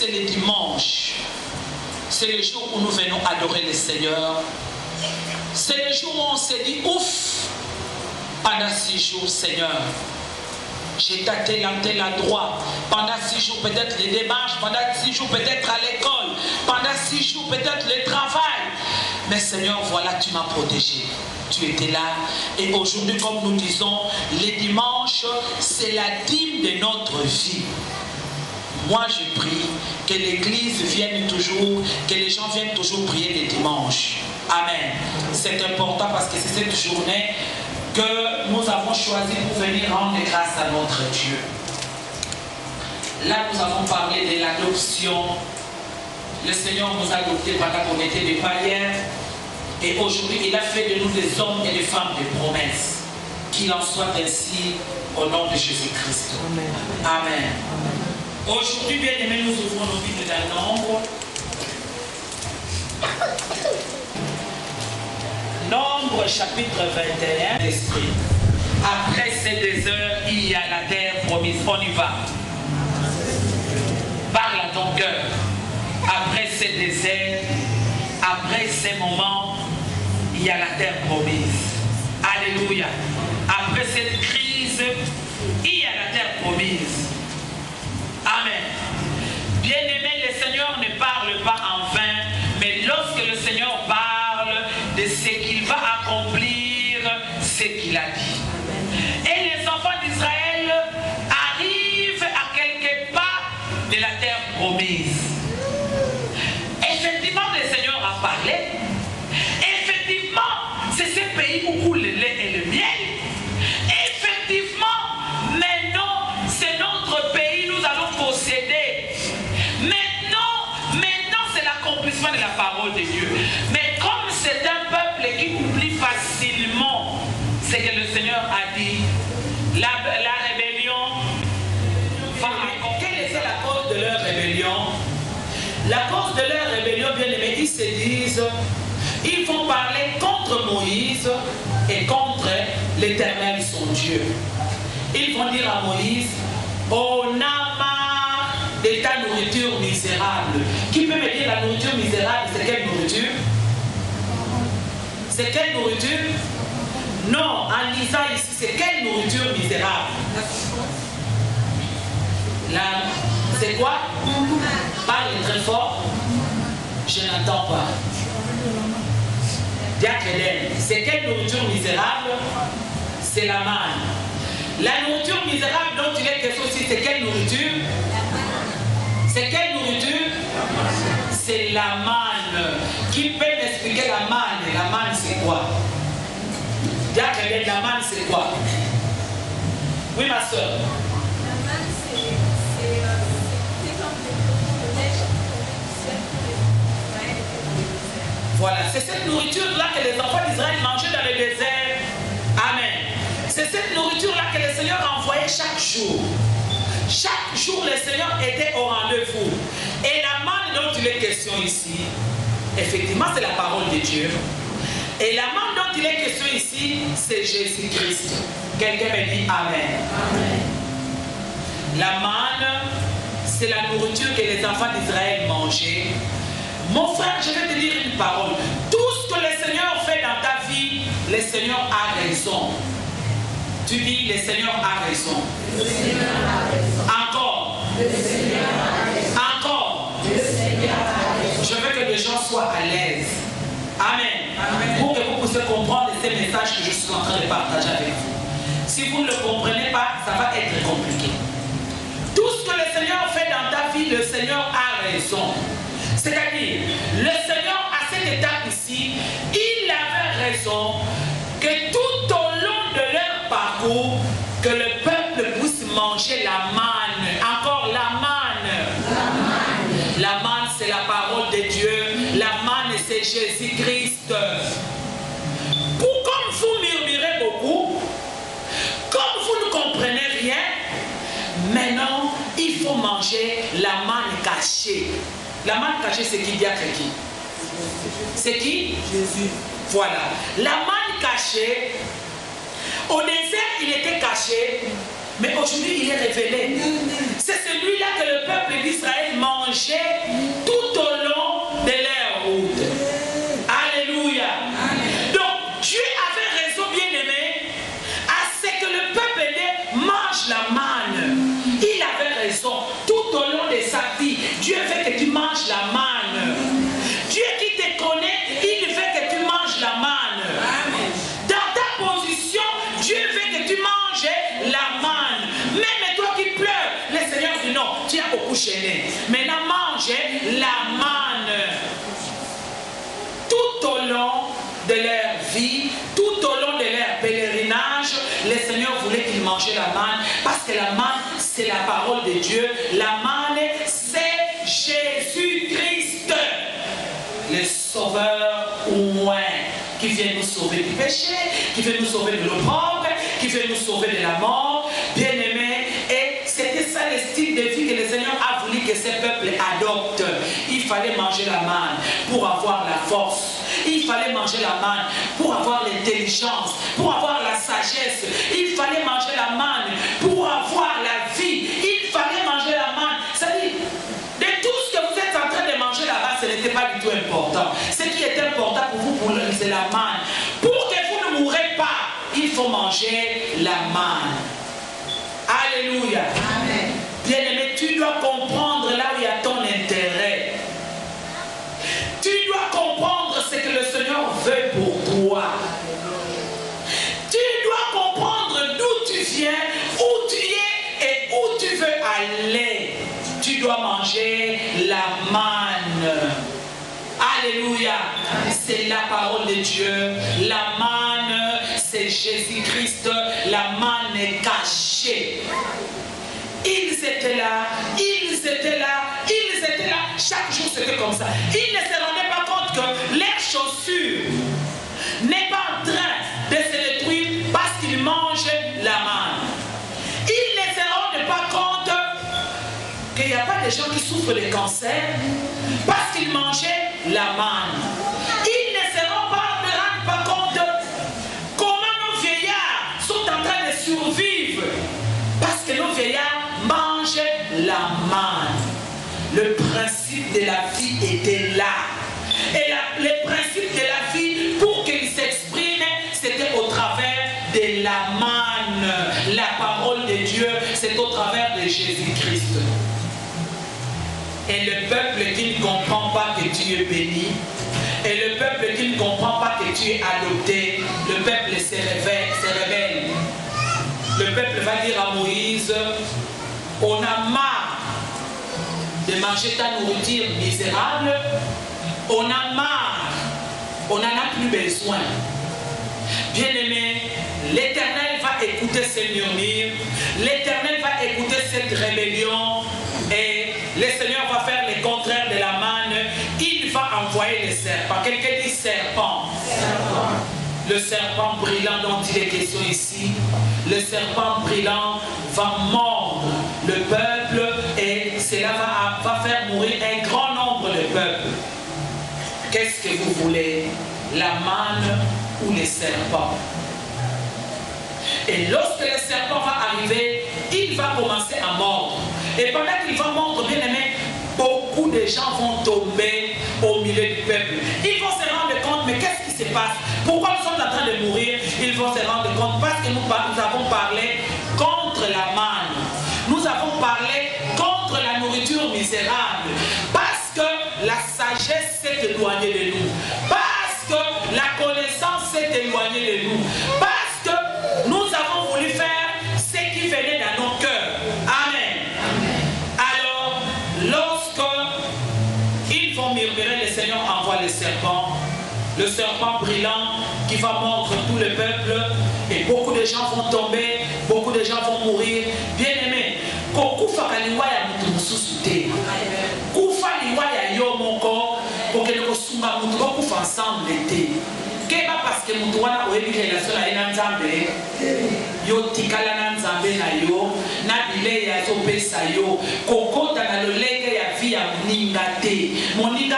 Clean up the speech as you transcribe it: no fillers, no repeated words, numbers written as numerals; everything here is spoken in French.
c'est le dimanche. C'est le jour où nous venons adorer le Seigneur. C'est le jour où on s'est dit, ouf, pendant 6 jours, Seigneur, j'étais à tel endroit. Pendant 6 jours, peut-être les démarches. Pendant 6 jours, peut-être à l'école. Pendant 6 jours, peut-être le travail. Mais Seigneur, voilà, tu m'as protégé. Tu étais là. Et aujourd'hui, comme nous disons, les dimanches, c'est la dîme de notre vie. Moi, je prie que l'église vienne toujours, que les gens viennent toujours prier les dimanches. Amen. C'est important parce que c'est cette journée que nous avons choisi pour venir rendre grâce à notre Dieu. Là, nous avons parlé de l'adoption. Le Seigneur nous a adoptés pendant qu'on était des païens. Et aujourd'hui, il a fait de nous des hommes et des femmes de promesses. Qu'il en soit ainsi au nom de Jésus-Christ. Amen. Amen. Aujourd'hui, bien aimés, nous ouvrons nos Bibles d'un nombre. Nombre chapitre 21 d'Esprit. Après ces 2 heures, il y a la terre promise. On y va. Parle à ton cœur. Après ces déserts, après ces moments, il y a la terre promise. Alléluia. Après cette crise, il y a la terre promise. Amen. Bien-aimé, le Seigneur ne parle pas en vain, mais lorsque le Seigneur parle de ce qu'il va accomplir, ce qu'il a dit. Et les enfants d'Israël arrivent à quelques pas de la terre promise. Effectivement, le Seigneur a parlé. Effectivement, c'est ce pays où coule le lait et le miel. Effectivement, maintenant, c'est notre pays, nous allons posséder. Maintenant, c'est l'accomplissement de la parole de Dieu. Mais comme c'est un peuple qui oublie facilement ce que le Seigneur a dit, la rébellion va encore. Quelle était la cause de leur rébellion? La cause de leur rébellion, bien aimés, ils se disent, ils vont parler contre Moïse et contre l'Éternel, son Dieu. Ils vont dire à Moïse, on a marre de ta nourriture misérable. Qui peut me dire la nourriture misérable, c'est quelle nourriture? C'est quelle nourriture? Non, en lisant ici, c'est quelle nourriture misérable? C'est quoi? Parle très fort. Je n'entends pas. Diacre, c'est quelle nourriture misérable? C'est la manne. La nourriture misérable dont il est question aussi, c'est quelle nourriture? C'est quelle nourriture? C'est la manne. Qui peut m'expliquer la manne? La manne, c'est quoi? Diacre, la manne, c'est quoi? Oui, ma soeur. Voilà, c'est cette nourriture-là que les enfants d'Israël mangeaient dans le désert. Amen. C'est cette nourriture-là que le Seigneur envoyait chaque jour. Chaque jour, le Seigneur était au rendez-vous. Et la manne dont il est question ici, effectivement, c'est la parole de Dieu. Et la manne dont il est question ici, c'est Jésus-Christ. Quelqu'un me dit Amen. Amen. La manne, c'est la nourriture que les enfants d'Israël mangeaient. Mon frère, je vais te dire une parole. Tout ce que le Seigneur fait dans ta vie, le Seigneur a raison. Tu dis, le Seigneur a raison. Le Seigneur a raison. Encore. Le Seigneur a raison. Encore. Le Seigneur a raison. Je veux que les gens soient à l'aise. Amen. Amen. Pour que vous puissiez comprendre ces messages que je suis en train de partager avec vous. Si vous ne le comprenez pas, ça va être compliqué. Tout ce que le Seigneur fait dans ta vie, le Seigneur a raison. C'est-à-dire, le Seigneur, à cette étape ici, il avait raison que tout au long de leur parcours, que le peuple puisse manger la manne. Encore la manne. La manne. La manne, c'est la parole de Dieu. La manne, c'est Jésus-Christ. Comme vous murmurez beaucoup, comme vous ne comprenez rien, maintenant, il faut manger la manne cachée. La manne cachée, c'est qui? Qui? C'est qui? Jésus. Voilà. La manne cachée, au désert, il était caché, mais aujourd'hui, il est révélé. C'est celui-là que le peuple d'Israël mangeait tu as beaucoup gêné. Maintenant, mange la manne. Tout au long de leur vie, tout au long de leur pèlerinage, le Seigneur voulait qu'ils mangent la manne, parce que la manne, c'est la parole de Dieu. La manne, c'est Jésus-Christ, le Sauveur au moins, qui vient nous sauver du péché, qui vient nous sauver de l'opprobre, qui vient nous sauver de la mort, bien-aimés. Et c'était ça le style de vie que le Seigneur a voulu que ce peuple adopte. Il fallait manger la manne pour avoir la force. Il fallait manger la manne pour avoir l'intelligence, pour avoir la sagesse. Il fallait manger la manne pour avoir la vie. Il fallait manger la manne. C'est-à-dire, de tout ce que vous êtes en train de manger là-bas, ce n'était pas du tout important. Ce qui est important pour vous, c'est la manne. Pour que vous ne mourrez pas, il faut manger la manne. Alléluia. Amen. Bien-aimé, tu dois comprendre là où il y a ton intérêt. Tu dois comprendre ce que le Seigneur veut pour toi. Tu dois comprendre d'où tu viens, où tu es et où tu veux aller. Tu dois manger la manne. Alléluia. C'est la parole de Dieu. La manne, c'est Jésus-Christ. La manne est cachée. Ils étaient là, ils étaient là, ils étaient là. Chaque jour, c'était comme ça. Ils ne se rendaient pas compte que leurs chaussures n'est pas en train de se détruire parce qu'ils mangent la manne. Ils ne se rendent pas compte qu'il n'y a pas de gens qui souffrent de cancer parce qu'ils mangeaient la manne. Ils ne se rendent pas compte comment nos vieillards sont en train de survivre parce que nos vieillards mangent la manne. Le principe de la vie était là. Et le principe de la vie, pour qu'il s'exprime, c'était au travers de la manne. La parole de Dieu, c'est au travers de Jésus-Christ. Et le peuple qui ne comprend pas que tu es béni, et le peuple qui ne comprend pas que tu es adopté, le peuple se rebelle. Le peuple va dire à Moïse, on a marre de manger ta nourriture misérable, on a marre, on n'en a plus besoin. Bien-aimé, l'Éternel va écouter ces murmures, l'Éternel va écouter cette rébellion et le Seigneur va faire le contraire de la manne. Il va envoyer les serpents. Quelqu'un dit serpent. Le serpent brillant dont il est question ici, le serpent brillant va mordre le peuple et cela va faire mourir un grand nombre de peuples. Qu'est-ce que vous voulez? La manne ou les serpents? Et lorsque le serpent va arriver, il va commencer à mordre. Et pendant qu'il va mordre, bien aimé, beaucoup de gens vont tomber au milieu du peuple. Ils vont se rendre compte, mais qu'est-ce qui se passe? Pourquoi nous sommes en train de mourir? Ils vont se rendre compte parce que nous avons parlé contre la manne. Nous avons parlé contre la nourriture misérable. Parce que la sagesse s'est éloignée de nous. Parce que la connaissance s'est éloignée de nous. Parce que nous avons voulu faire ce qui venait dans nos cœurs. Amen. Alors, lorsque ils vont murmurer, le Seigneur envoie le serpent brillant qui va mordre tout le peuple et beaucoup de gens vont tomber, beaucoup de gens vont mourir. Bien-aimés, kokufa kaliwa ya mutu mususu te. Kufa liwa ya yo moko kokende kosunga mutu kokufa ensemble te. Keba parce que mutu wana oyebi relation na ye na Nzambe, yo tikala na Nzambe na yo, na bile ya zopesa yo, kokota na lolenge ya vie ya moninga te. Moninga